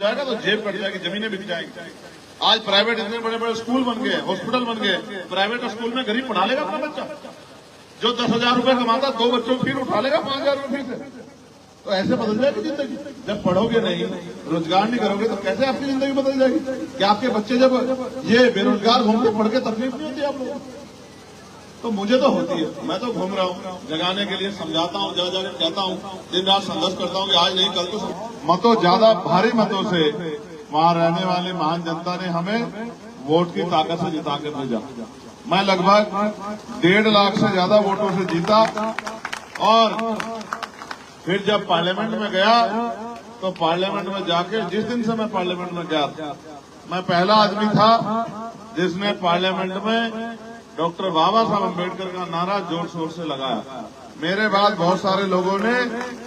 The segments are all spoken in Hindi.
जाएगा तो जेब कट जाएगी, जमीनें बिक जाएंगी। आज प्राइवेट इतने बड़े बड़े स्कूल बन गए, हॉस्पिटल बन गए, प्राइवेट स्कूल में गरीब पढ़ा लेगा अपना बच्चा? जो 10,000 रुपए कमाता 2 बच्चों को फिर उठा लेगा 5,000 रुपए से। तो ऐसे बदल जाएगी जिंदगी। जब पढ़ोगे नहीं, रोजगार नहीं करोगे तो कैसे आपकी जिंदगी बदल जाएगी? क्या आपके बच्चे जब ये बेरोजगार घूमते पढ़ के तकलीफ नहीं होती आप लोगों को? तो मुझे तो होती है। मैं तो घूम रहा हूँ, जगाने के लिए समझाता हूँ, जा जाकर कहता हूँ, दिन रात संघर्ष करता हूँ कि आज नहीं कल तो। मतों ज्यादा भारी मतों से वहां रहने वाली महान जनता ने हमें वोट की ताकत से जिता के भेजा। मैं लगभग 1.5 लाख से ज्यादा वोटों से जीता और फिर जब पार्लियामेंट में गया तो पार्लियामेंट में जाके जिस दिन से मैं पार्लियामेंट में गया, मैं पहला आदमी था जिसने पार्लियामेंट में डॉक्टर बाबा साहब अम्बेडकर का नारा जोर शोर से लगाया। मेरे बाद बहुत सारे लोगों ने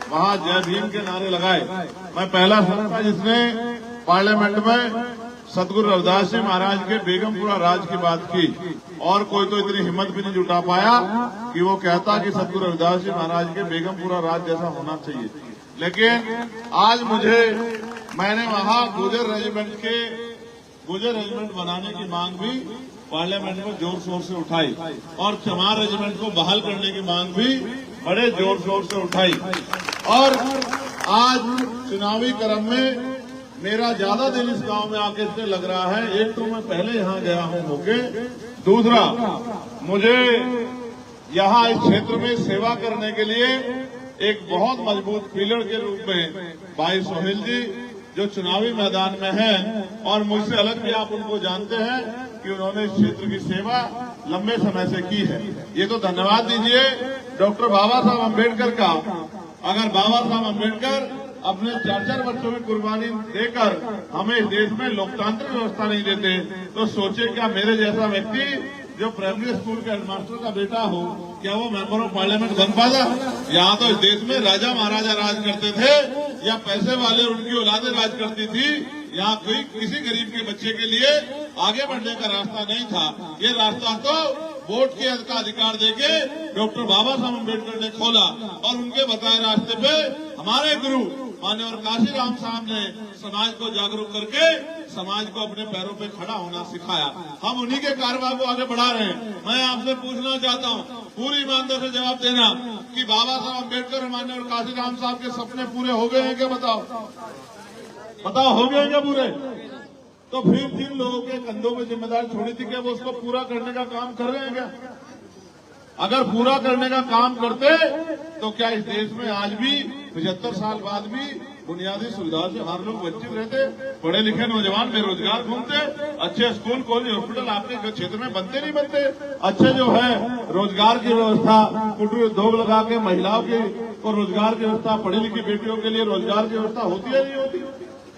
वहां जय भीम के नारे लगाए। मैं पहला था जिसने पार्लियामेंट में सतगुरु रविदास जी महाराज के बेगमपुरा राज की बात की, और कोई तो इतनी हिम्मत भी नहीं जुटा पाया कि वो कहता कि सतगुरु रविदास जी महाराज के बेगमपुरा राज जैसा होना चाहिए। लेकिन आज मैंने वहां गुर्जर रेजिमेंट बनाने की मांग भी पार्लियामेंट में जोर शोर से उठाई और चमार रेजिमेंट को बहाल करने की मांग भी बड़े जोर शोर से उठाई। और आज चुनावी क्रम में मेरा ज्यादा दिन इस गांव में आके इसलिए लग रहा है, एक तो मैं पहले यहाँ गया हूँ होके, दूसरा मुझे यहाँ इस क्षेत्र में सेवा करने के लिए एक बहुत मजबूत पिलर के रूप में भाई सोहेल जी जो चुनावी मैदान में हैं, और मुझसे अलग भी आप उनको जानते हैं कि उन्होंने इस क्षेत्र की सेवा लंबे समय से की है। ये तो धन्यवाद दीजिए डॉक्टर बाबा साहब अम्बेडकर का। अगर बाबा साहब अम्बेडकर अपने 4-4 बच्चों की कुर्बानी देकर हमें इस देश में लोकतांत्रिक व्यवस्था नहीं देते, तो सोचे क्या मेरे जैसा व्यक्ति जो प्राइमरी स्कूल के हेडमास्टर का बेटा हो, क्या वो मेंबर ऑफ पार्लियामेंट बन पाता? यहाँ तो इस देश में राजा महाराजा राज करते थे या पैसे वाले उनकी औलादें राज करती थी। यहाँ कोई किसी गरीब के बच्चे के लिए आगे बढ़ने का रास्ता नहीं था। ये रास्ता तो वोट के का अधिकार देके डॉक्टर बाबा साहब अम्बेडकर ने खोला, और उनके बताए रास्ते पे हमारे गुरु माननीय काशीराम साहब ने समाज को जागरूक करके समाज को अपने पैरों पे खड़ा होना सिखाया। हम उन्हीं के कारवां को आगे बढ़ा रहे हैं। मैं आपसे पूछना चाहता हूँ, पूरी ईमानदारी से जवाब देना कि बाबा साहब अम्बेडकर माननीय काशीराम साहब के सपने पूरे हो गए हैं क्या? बताओ हो गए हैं क्या पूरे? तो फिर जिन लोगों के कंधों में जिम्मेदारी छोड़ी थी क्या वो उसको पूरा करने का काम कर रहे हैं क्या? अगर पूरा करने का काम करते तो क्या इस देश में आज भी 75 साल बाद भी बुनियादी सुविधा से हमारे लोग वंचित रहते? पढ़े लिखे नौजवान बेरोजगार घूमते, अच्छे स्कूल कॉलेज हॉस्पिटल आपके क्षेत्र में बनते नहीं बनते, अच्छे जो है रोजगार की व्यवस्था कुटीर उद्योग लगा के महिलाओं को रोजगार की व्यवस्था, पढ़ी लिखी बेटियों के लिए रोजगार की व्यवस्था होती है नहीं होती?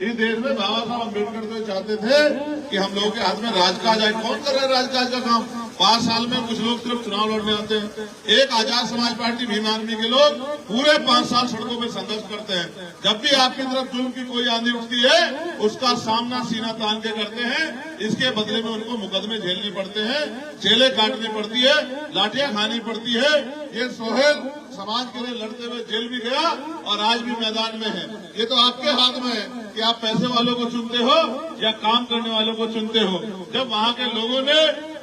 इस देश में बाबा साहब अम्बेडकर तो चाहते थे कि हम लोगों के हाथ में राजकाज आए। कौन कर रहा है राजकाज का काम? 5 साल में कुछ लोग सिर्फ चुनाव लड़ने आते हैं। एक आजाद समाज पार्टी भीम आर्मी के लोग पूरे 5 साल सड़कों में संघर्ष करते हैं। जब भी आपकी तरफ जुल्म की कोई आंधी उठती है उसका सामना सीना तान के करते हैं। इसके बदले में उनको मुकदमे झेलने पड़ते हैं, जेलें काटनी पड़ती है, लाठियां खानी पड़ती है। ये सोहेल समाज के लिए लड़ते हुए जेल भी गया और आज भी मैदान में है। ये तो आपके हाथ में है कि आप पैसे वालों को चुनते हो या काम करने वालों को चुनते हो। जब वहां के लोगों ने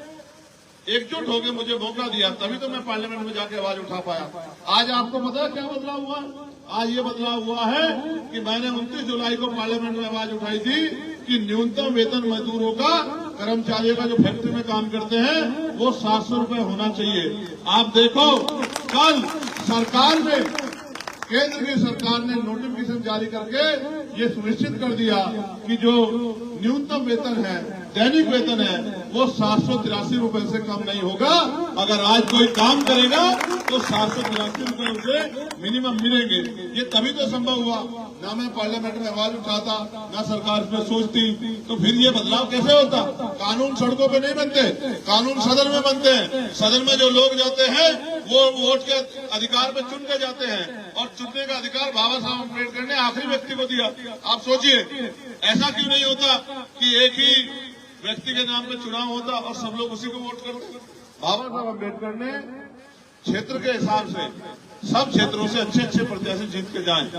एकजुट होकर मुझे मौका दिया तभी तो मैं पार्लियामेंट में जाके आवाज उठा पाया। आज आपको पता है क्या बदलाव हुआ? आज ये बदलाव हुआ है कि मैंने 29 जुलाई को पार्लियामेंट में आवाज उठाई थी कि न्यूनतम वेतन मजदूरों का, कर्मचारियों का जो फैक्ट्री में काम करते हैं वो 700 रुपए होना चाहिए। आप देखो कल सरकार ने, केंद्र की सरकार ने नोटिफिकेशन जारी करके ये सुनिश्चित कर दिया कि जो न्यूनतम वेतन है, दैनिक वेतन है, वो 783 रुपए से कम नहीं होगा। अगर आज कोई काम करेगा तो 783 रुपए उसे मिनिमम मिलेंगे। ये तभी तो संभव हुआ। ना मैं पार्लियामेंट में आवाज उठाता, ना सरकार इसमें सोचती, तो फिर ये बदलाव कैसे होता? कानून सड़कों पे नहीं बनते, कानून सदन में बनते हैं। सदन में जो लोग जाते हैं वो वोट के अधिकार में चुन के जाते हैं, और चुनने का अधिकार बाबा साहब अम्बेडकर ने आखिरी व्यक्ति को दिया। आप सोचिए ऐसा क्यों नहीं होता कि एक ही व्यक्ति के नाम पे चुनाव होता और सब लोग उसी को वोट करते? बाबा साहब अम्बेडकर ने क्षेत्र के हिसाब से सब क्षेत्रों से अच्छे अच्छे प्रत्याशी जीत के जाएं।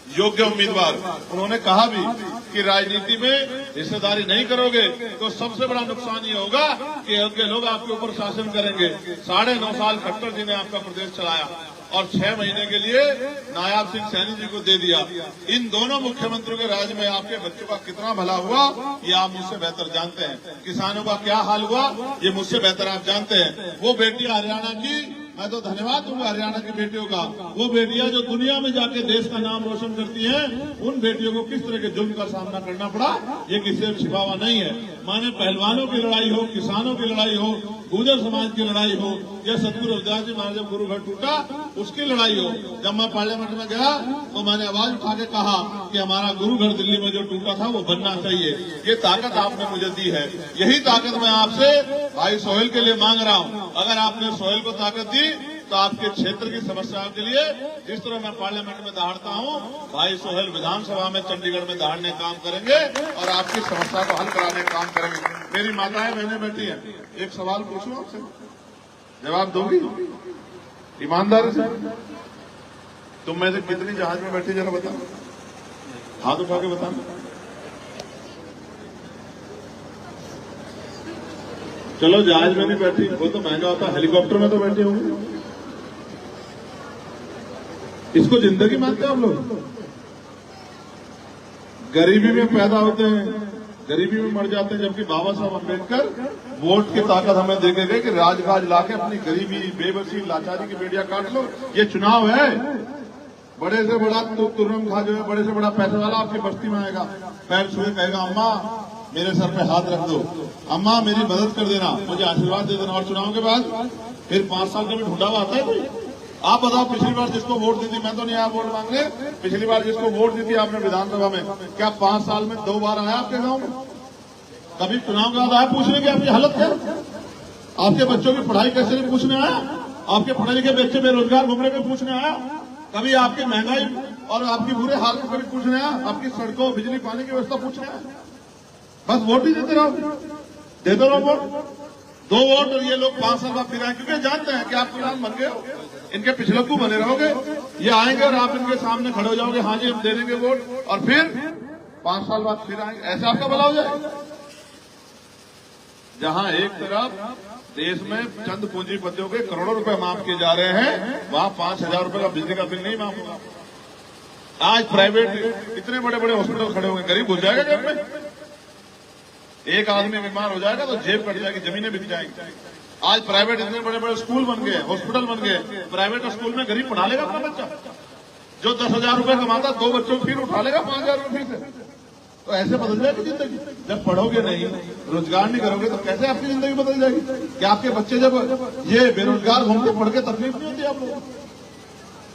योग्य उम्मीदवार। उन्होंने कहा भी कि राजनीति में हिस्सेदारी नहीं करोगे तो सबसे बड़ा नुकसान ये होगा कि के लोग आपके ऊपर शासन करेंगे। 9.5 साल खट्टर जी ने आपका प्रदेश चलाया और 6 महीने के लिए नायाब सिंह सैनी जी को दे दिया। इन दोनों मुख्यमंत्रियों के राज में आपके बच्चों का कितना भला हुआ ये आप मुझसे बेहतर जानते हैं। किसानों का क्या हाल हुआ ये मुझसे बेहतर आप जानते हैं। वो बेटियां हरियाणा की, मैं तो धन्यवाद दूंगा हरियाणा की बेटियों का, वो बेटियां जो दुनिया में जाके देश का नाम रोशन करती हैं, उन बेटियों को किस तरह के जुल्म का सामना करना पड़ा ये किसी से छिपा हुआ नहीं है। माने पहलवानों की लड़ाई हो, किसानों की लड़ाई हो, गुर्जर समाज की लड़ाई हो, या सतगुरु रविदास जी महाराज जब गुरु घर टूटा उसकी लड़ाई हो। जब मैं पार्लियामेंट में गया तो मैंने आवाज उठा के कहा कि हमारा गुरु घर दिल्ली में जो टूटा था वो बनना चाहिए। ये ताकत आपने मुझे दी है, यही ताकत मैं आपसे भाई सोहेल के लिए मांग रहा हूँ। अगर आपने सोहेल को ताकत दी तो आपके क्षेत्र की समस्याओं के लिए जिस तरह मैं पार्लियामेंट में दहाड़ता हूँ, भाई सोहेल विधानसभा में चंडीगढ़ में दहाड़ने काम करेंगे और आपकी समस्या को हल कराने का काम करेंगे। मेरी माताएं बहनें बैठी हैं, एक सवाल पूछूं आपसे, जवाब दोगी ईमानदारी से? तुम में से कितनी जहाज में बैठी जरा बताओ, हाथ उठा के बताना। चलो जहाज में नहीं बैठी, वो तो महंगा होता, हेलीकॉप्टर में तो बैठे होंगे। इसको जिंदगी मानते हैं हम लोग? गरीबी में पैदा होते हैं, गरीबी में मर जाते हैं, जबकि बाबा साहब अम्बेडकर वोट की ताकत हमें देके गए कि राजकाज लाके अपनी गरीबी, बेबसी, लाचारी की बेड़ियां काट लो। ये चुनाव है, बड़े से बड़ा तुर्रम खा जो है, बड़े से बड़ा पैसे वाला आपकी बस्ती में आएगा, पैर छुए कहेगा अम्मा मेरे सर पे हाथ रख दो, अम्मा मेरी मदद कर देना, मुझे आशीर्वाद दे देना। और चुनाव के बाद फिर 5 साल का भी ढूंढा हुआ आता है कोई? आप बताओ, पिछली बार जिसको वोट दी थी, मैं तो नहीं आया वोट मांगने, पिछली बार जिसको वोट दी थी आपने विधानसभा में, क्या 5 साल में 2 बार आया आपके गांव में? कभी चुनाव के बाद आया पूछने की आपकी हालत क्या? आपके बच्चों की पढ़ाई कैसे नहीं पूछने आया? आपके पढ़े लिखे बच्चे बेरोजगार घूम रहे पूछने आया? कभी आपकी महंगाई और आपकी बुरे हाल को कभी पूछने आया? आपकी सड़कों, बिजली, पानी की व्यवस्था पूछने आया? बस वोट ही देते रहो, देते रहो वोट। 2 वोट और ये लोग 5 साल बाद फिर आए, क्योंकि जानते हैं कि आप प्रधान बन गए हो, इनके पिछलक्कू बने रहोगे। ये आएंगे और आप इनके सामने खड़े हो जाओगे, हाँ जी हम दे देंगे वोट, और फिर 5 साल बाद फिर आएंगे। ऐसे आपका भला हो जाए? जहां एक तरफ देश में चंद पूंजीपतियों के करोड़ों रुपए माफ किए जा रहे हैं, वहां 5,000 रुपए का बिजली का बिल नहीं माफ होगा। आज प्राइवेट इतने बड़े बड़े हॉस्पिटल खड़े होंगे, गरीब घुस जाएगा जेब में। एक आदमी बीमार हो जाएगा तो जेब कट जाएगी, जमीनें बिक जाएंगी। आज प्राइवेट इतने बड़े बड़े स्कूल बन गए, हॉस्पिटल बन गए, प्राइवेट स्कूल में गरीब पढ़ा लेगा अपना बच्चा। जो 10,000 रुपए कमाता 2 बच्चों को फिर उठा लेगा 5,000 रुपए फिर से। तो ऐसे बदल जाएगी जिंदगी। जब पढ़ोगे नहीं, रोजगार नहीं करोगे तो कैसे आपकी जिंदगी बदल जाएगी? क्या आपके बच्चे जब ये बेरोजगार घूमते पढ़ के तकलीफ नहीं होती आप लोगों को?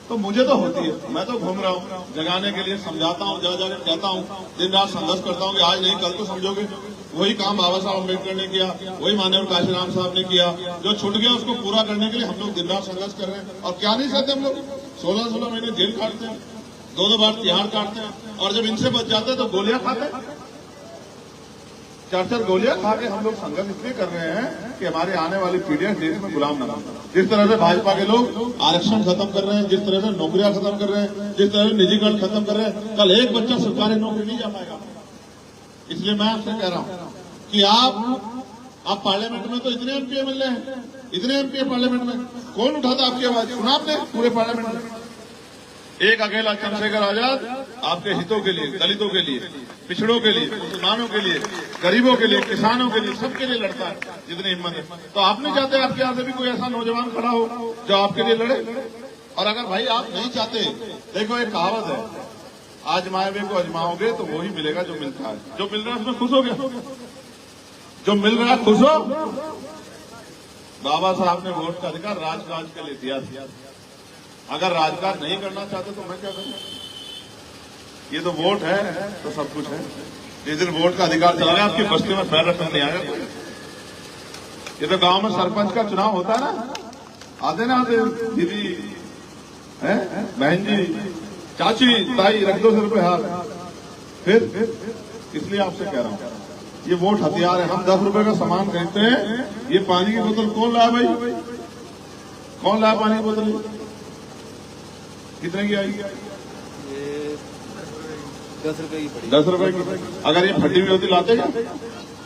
तो मुझे तो होती है। मैं तो घूम रहा हूँ जगाने के लिए, समझाता हूँ, जगह जगह कहता हूँ, दिन रात संघर्ष करता हूँ कि आज नहीं कल तो समझोगे। वही काम बाबा साहब अम्बेडकर ने किया, वही माननीय काशीराम साहब ने किया। जो छूट गया उसको पूरा करने के लिए हम लोग दिन रात संघर्ष कर रहे हैं। और क्या नहीं चाहते हम लोग? 16-16 महीने जेल काटते हैं, 2-2 बार तिहाड़ काटते हैं, और जब इनसे बच जाते हैं तो गोलियां खाते हैं। 4-4 गोलियां खा के हम लोग संघर्ष इसलिए कर रहे हैं कि हमारी आने वाली पीढ़ियां देश में गुलाम न बने। जिस तरह से भाजपा के लोग आरक्षण खत्म कर रहे हैं, जिस तरह से नौकरियां खत्म कर रहे हैं, जिस तरह से निजीकरण खत्म कर रहे हैं, कल एक बच्चा सरकारी नौकरी नहीं जा पाएगा। इसलिए मैं आपसे कह रहा हूं कि आप पार्लियामेंट में तो इतने एमपी एमएलए हैं, इतने एमपी पार्लियामेंट में, कौन उठाता आपकी आवाज? सुना आपने पूरे पार्लियामेंट में? एक अकेला चंद्रशेखर आजाद आपके हितों के लिए, दलितों के लिए, पिछड़ों के लिए, मुसलमानों के लिए, गरीबों के लिए, किसानों के लिए, सबके लिए लड़ता है जितनी हिम्मत है। तो आप नहीं चाहते आपके यहाँ से भी कोई ऐसा नौजवान खड़ा हो जो आपके लिए लड़े? और अगर भाई आप नहीं चाहते, देखो एक कहावत है, आजमाए हुए को आजमाओगे तो वही मिलेगा जो मिलता है। जो मिल रहा है उसमें खुश हो गया, जो मिल रहा है खुश हो। बाबा साहब ने वोट का अधिकार राजकाज के लिए दिया। अगर राजकाज नहीं करना चाहते तो मैं क्या करूं? ये तो वोट है तो सब कुछ है। जिस दिन वोट का अधिकार चला गया, आपकी बस्ती में पैर रखने नहीं आएगा। ये तो गांव में सरपंच का चुनाव होता है ना, आते ना आते दीदी है, बहन जी, चाची, ताई, रख दो सिर पे हाथ। फिर इसलिए आपसे कह रहा हूं, ये वोट हथियार है। हम 10 रुपए का सामान खरीदते हैं, ये पानी की बोतल कौन लाया भाई? कौन लाया पानी की बोतल? कितने की आएगी? 10 रुपए की पड़ी। 10 रुपए की। अगर ये फटी हुई होती लाते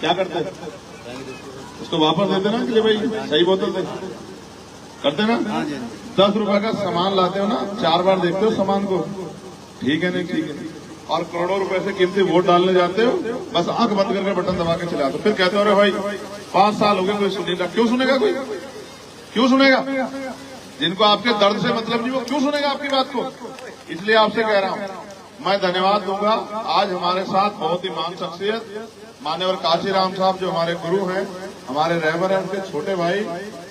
क्या करते? उसको वापस देते ना कि भाई सही बोतल दे, करते ना? 10 रुपए का सामान लाते हो ना, 4 बार देखते हो सामान को, ठीक है नहीं ठीक है, और करोड़ों रुपए से कीमती वोट डालने जाते हो, बस आंख बंद करके बटन दबा के चले आते हो, फिर कहते हो अरे भाई 5 साल हो गए कोई सुनेगा। क्यों सुनेगा कोई? क्यों सुनेगा? जिनको आपके दर्द से मतलब नहीं वो क्यों सुनेगा आपकी बात को? इसलिए आपसे कह रहा हूं, मैं धन्यवाद दूंगा। आज हमारे साथ बहुत ही महान शख्सियत मान्यवर काशीराम साहब जो हमारे गुरु हैं, हमारे रहबर हैं, उनके छोटे भाई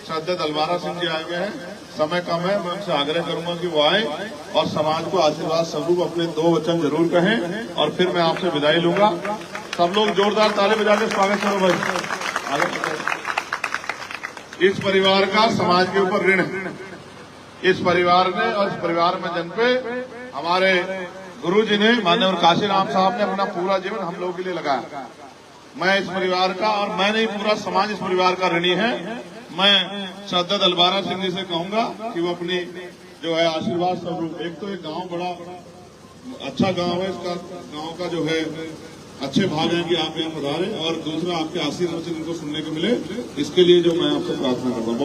श्रद्धेय दलवारा सिंह जी आए हुए हैं। समय कम है, मैं उनसे आग्रह करूंगा कि वो आए और समाज को आशीर्वाद स्वरूप अपने 2 वचन जरूर कहें और फिर मैं आपसे विदाई लूंगा। सब लोग जोरदार ताली बजा के स्वागत करो भाई। इस परिवार का समाज के ऊपर ऋण है। इस परिवार ने और इस परिवार में जन पे हमारे गुरु जी ने माननीय काशीराम साहब ने अपना पूरा जीवन हम लोगों के लिए लगाया। मैं इस परिवार का और मैं नहीं पूरा समाज इस परिवार का ऋणी है। मैं श्रद्धेय दलवारा सिंह जी से कहूंगा कि वो अपनी जो है आशीर्वाद स्वरूप, एक तो एक गांव बड़ा अच्छा गांव है, इसका गांव का जो है अच्छे भाग हैं कि आप यहाँ पधारें, और दूसरा आपके आशीर्वाद इनको सुनने को मिले, इसके लिए जो मैं आपसे प्रार्थना करता हूँ।